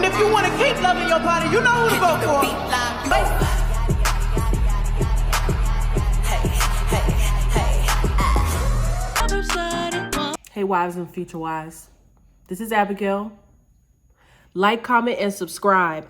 If you want to keep loving your body, you know who to vote for. Hey wives and future wives, this is Abigail. Like, comment, and subscribe.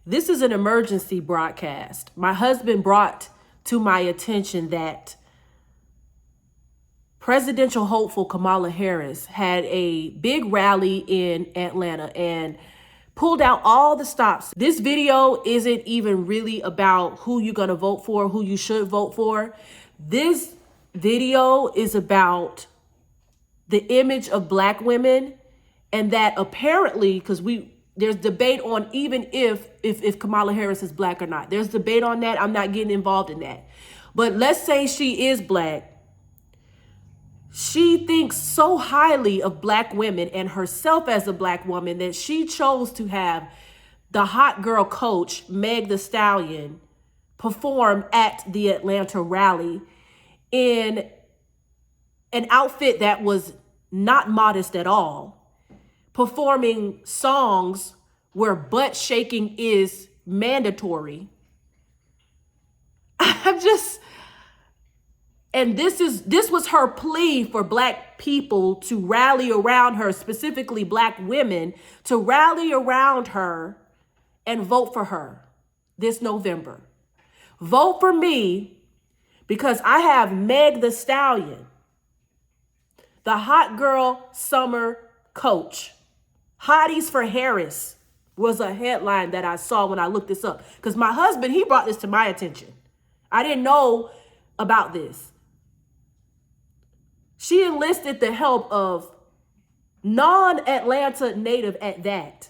This is an emergency broadcast. My husband brought to my attention that presidential hopeful Kamala Harris had a big rally in Atlanta and pulled out all the stops. This video isn't even really about who you're going to vote for, who you should vote for. This video is about the image of Black women, and that apparently, because there's debate on even if Kamala Harris is Black or not. There's debate on that. I'm not getting involved in that. But let's say she is Black. She thinks so highly of Black women and herself as a Black woman that she chose to have the hot girl coach, Meg Thee Stallion, perform at the Atlanta rally in an outfit that was not modest at all, performing songs where butt shaking is mandatory. And this was her plea for Black people to rally around her, specifically Black women, to rally around her and vote for her this November. Vote for me because I have Meg Thee Stallion, the hot girl summer coach. Hotties for Harris was a headline that I saw when I looked this up. Because my husband, he brought this to my attention. I didn't know about this. She enlisted the help of non-Atlanta native at that,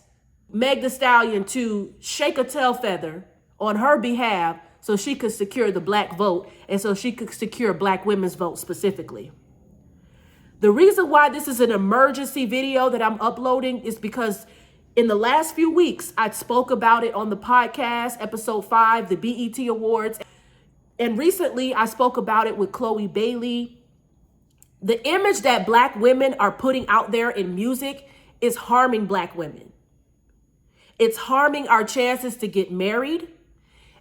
Meg Thee Stallion, to shake a tail feather on her behalf so she could secure the Black vote and so she could secure Black women's vote specifically. The reason why this is an emergency video that I'm uploading is because in the last few weeks, I spoke about it on the podcast, episode 5, the BET Awards. And recently I spoke about it with Chloe Bailey. The image that Black women are putting out there in music is harming Black women. It's harming our chances to get married.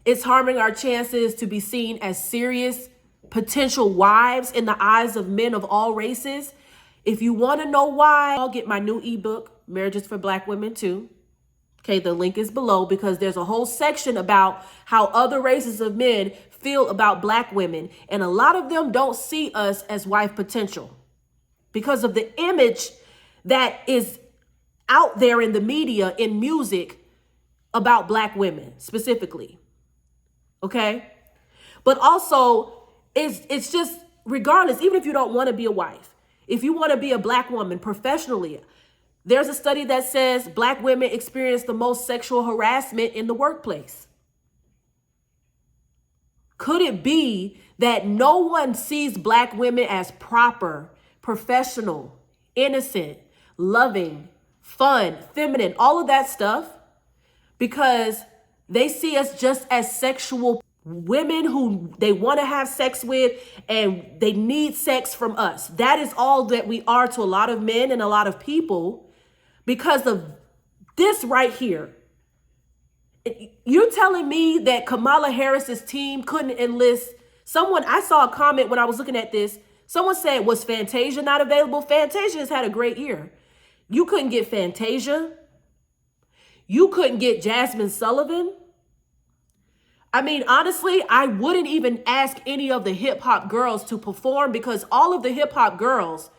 It's harming our chances to be seen as serious potential wives in the eyes of men of all races. If you want to know why, I'll get my new ebook, Marriages for Black Women too. Okay, the link is below because there's a whole section about how other races of men feel about Black women. And a lot of them don't see us as wife potential because of the image that is out there in the media, in music, about Black women specifically. Okay? But also, it's just, regardless, even if you don't want to be a wife, if you want to be a Black woman professionally, there's a study that says Black women experience the most sexual harassment in the workplace. Could it be that no one sees Black women as proper, professional, innocent, loving, fun, feminine, all of that stuff, because they see us just as sexual women who they want to have sex with and they need sex from us? That is all that we are to a lot of men and a lot of people because of this right here. You're telling me that Kamala Harris's team couldn't enlist someone? I saw a comment when I was looking at this. Someone said, was Fantasia not available? Fantasia has had a great year. You couldn't get Fantasia. You couldn't get Jasmine Sullivan. I mean, honestly, I wouldn't even ask any of the hip hop girls to perform because all of the hip hop girls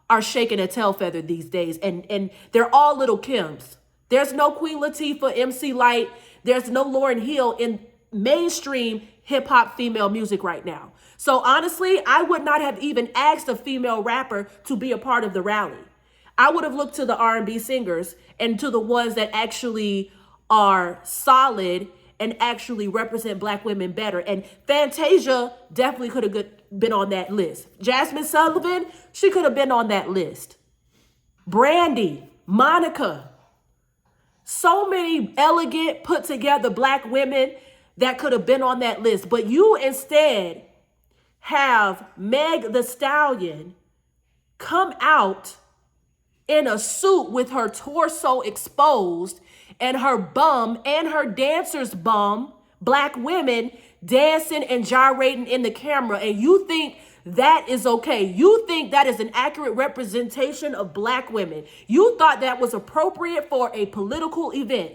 are shaking a tail feather these days. And they're all little Kims. There's no Queen Latifah, MC Lyte. There's no Lauryn Hill in mainstream hip hop female music right now. So honestly, I would not have even asked a female rapper to be a part of the rally. I would have looked to the R&B singers and to the ones that actually are solid and actually represent Black women better. And Fantasia definitely could have been on that list. Jasmine Sullivan, she could have been on that list. Brandy, Monica, so many elegant, put together Black women that could have been on that list. But you instead have Meg Thee Stallion come out in a suit with her torso exposed and her bum and her dancer's bum, black women dancing and gyrating in the camera, and you think that is okay. You think that is an accurate representation of black women. You thought that was appropriate for a political event.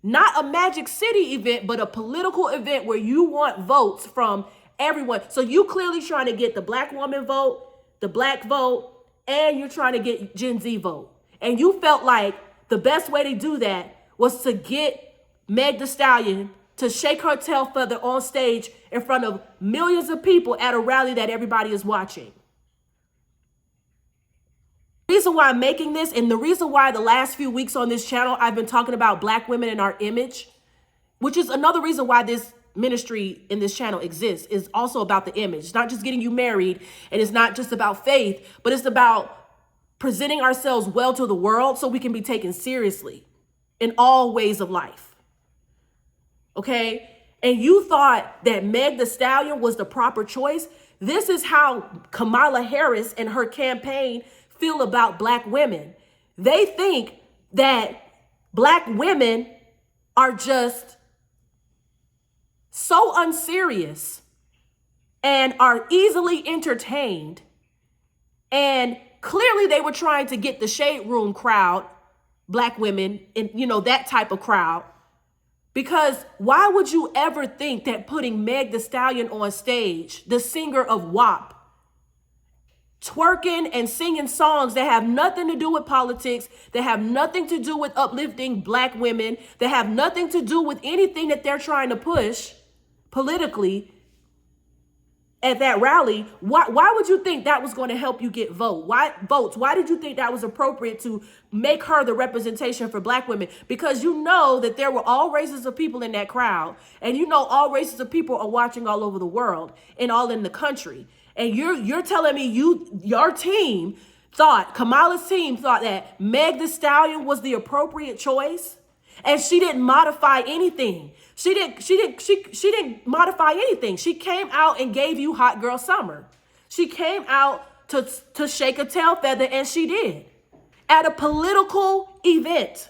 Not a Magic City event, but a political event where you want votes from everyone. So you clearly trying to get the black woman vote, the black vote, and you're trying to get Gen Z vote. And you felt like the best way to do that was to get Meg Thee Stallion to shake her tail feather on stage in front of millions of people at a rally that everybody is watching. The reason why I'm making this, and the reason why the last few weeks on this channel I've been talking about black women and our image, which is another reason why this ministry in this channel exists, is also about the image. It's not just getting you married, and it's not just about faith, but it's about presenting ourselves well to the world so we can be taken seriously in all ways of life. Okay? And you thought that Meg Thee Stallion was the proper choice. This is how Kamala Harris and her campaign feel about black women. They think that black women are just so unserious and are easily entertained. And clearly they were trying to get the shade room crowd, black women, and that type of crowd. Because why would you ever think that putting Meg Thee Stallion on stage, the singer of WAP, twerking and singing songs that have nothing to do with politics, that have nothing to do with uplifting black women, that have nothing to do with anything that they're trying to push politically at that rally, why would you think that was going to help you get votes? Why did you think that was appropriate to make her the representation for black women? Because you know that there were all races of people in that crowd, and all races of people are watching all over the world and all in the country. And you're telling me your team thought, Kamala's team thought that Meg Thee Stallion was the appropriate choice, and she didn't modify anything. She didn't modify anything. She came out and gave you Hot Girl Summer. She came out to shake a tail feather, and she did at a political event.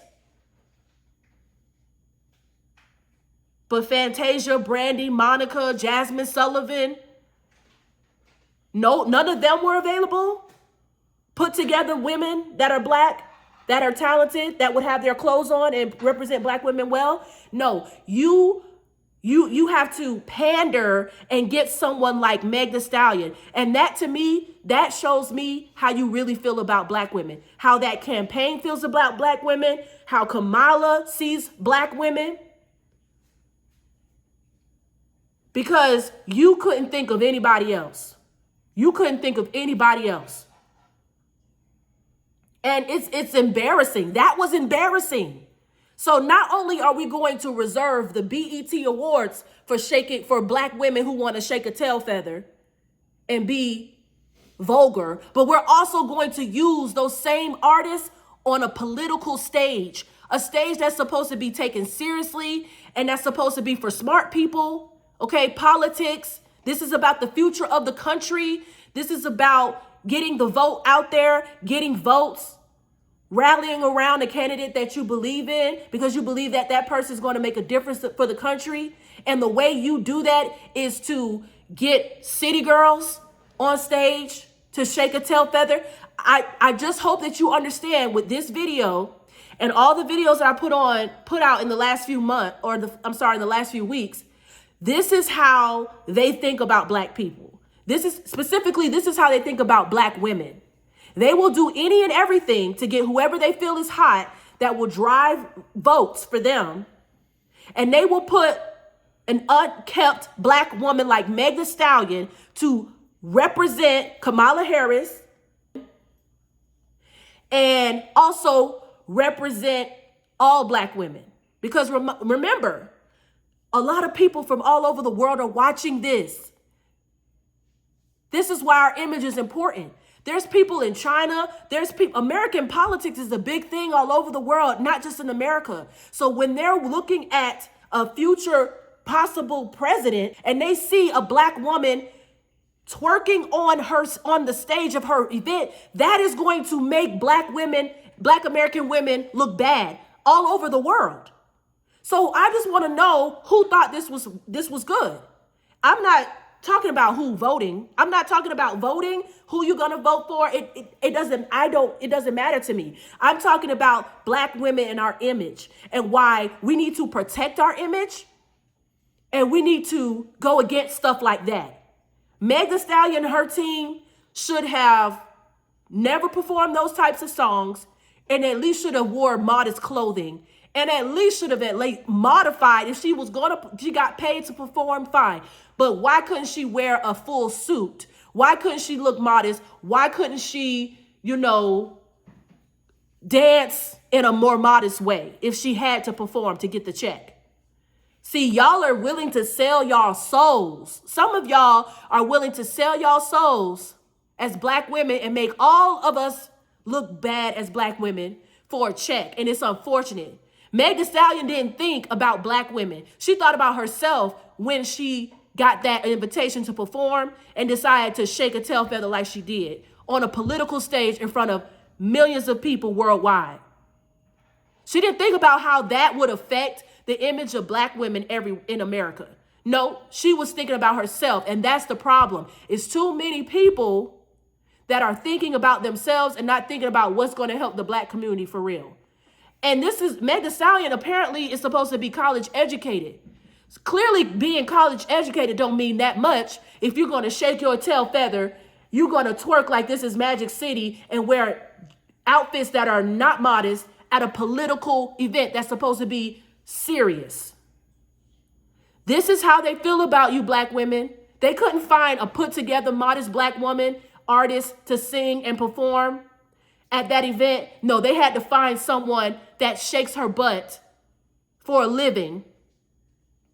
But Fantasia, Brandy, Monica, Jasmine Sullivan, none of them were available. Put together women that are black, that are talented, that would have their clothes on and represent black women well. No, you have to pander and get someone like Meg Thee Stallion. And that, to me, that shows me how you really feel about black women, how that campaign feels about black women, how Kamala sees black women. Because you couldn't think of anybody else. You couldn't think of anybody else. And it's embarrassing. That was embarrassing. So not only are we going to reserve the BET Awards for black women who want to shake a tail feather and be vulgar, but we're also going to use those same artists on a political stage, a stage that's supposed to be taken seriously and that's supposed to be for smart people. Okay, politics. This is about the future of the country. This is about getting the vote out there, getting votes, rallying around a candidate that you believe in because you believe that that person is going to make a difference for the country. And the way you do that is to get city girls on stage to shake a tail feather. I just hope that you understand with this video and all the videos that I put out in the last few months, in the last few weeks. This is how they think about black people. This is how they think about black women. They will do any and everything to get whoever they feel is hot that will drive votes for them. And they will put an unkept black woman like Meg Thee Stallion to represent Kamala Harris and also represent all black women. Because remember, a lot of people from all over the world are watching this. This is why our image is important. There's people in China. American politics is a big thing all over the world, not just in America. So when they're looking at a future possible president and they see a black woman twerking on the stage of her event, that is going to make Black women, Black American women look bad all over the world. So I just want to know who thought this was good. I'm not talking about who voting. I'm not talking about voting, who you're going to vote for. It doesn't matter to me. I'm talking about Black women and our image and why we need to protect our image and we need to go against stuff like that. Meg Thee Stallion and her team should have never performed those types of songs and at least should have wore modest clothing and at least should have at least modified. If she got paid to perform, fine. But why couldn't she wear a full suit? Why couldn't she look modest? Why couldn't she, dance in a more modest way if she had to perform to get the check? See, y'all are willing to sell y'all souls. Some of y'all are willing to sell y'all souls as Black women and make all of us look bad as Black women for a check. And it's unfortunate. Meg Thee Stallion didn't think about Black women. She thought about herself when she got that invitation to perform and decided to shake a tail feather like she did on a political stage in front of millions of people worldwide. She didn't think about how that would affect the image of Black women in America. No, she was thinking about herself, and that's the problem. It's too many people that are thinking about themselves and not thinking about what's going to help the Black community for real. And this is, Meg Thee Stallion apparently is supposed to be college educated. Clearly being college educated don't mean that much if you're going to shake your tail feather, you're going to twerk like this is Magic City and wear outfits that are not modest at a political event that's supposed to be serious. This is how they feel about you, Black women. They couldn't find a put together modest Black woman artist to sing and perform at that event. No, they had to find someone that shakes her butt for a living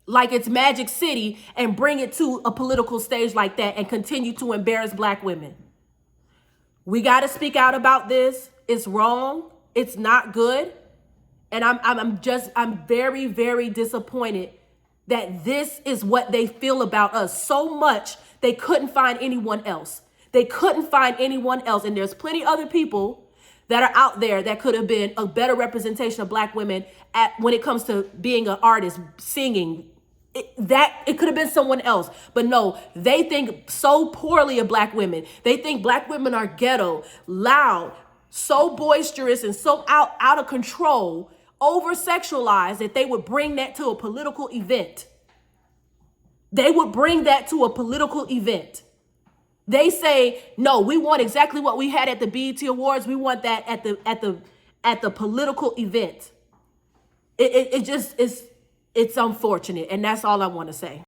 like it's Magic City and bring it to a political stage like that and continue to embarrass Black women. We got to speak out about this. It's wrong. It's not good. And I'm very, very disappointed that this is what they feel about us so much they couldn't find anyone else. They couldn't find anyone else. And there's plenty other people that are out there that could have been a better representation of Black women when it comes to being an artist, singing. It could have been someone else. But no, they think so poorly of Black women. They think Black women are ghetto, loud, so boisterous and so out of control, over-sexualized that they would bring that to a political event. They would bring that to a political event. They say, no, we want exactly what we had at the BET Awards. We want that at the political event. It just is, it's unfortunate. And that's all I want to say.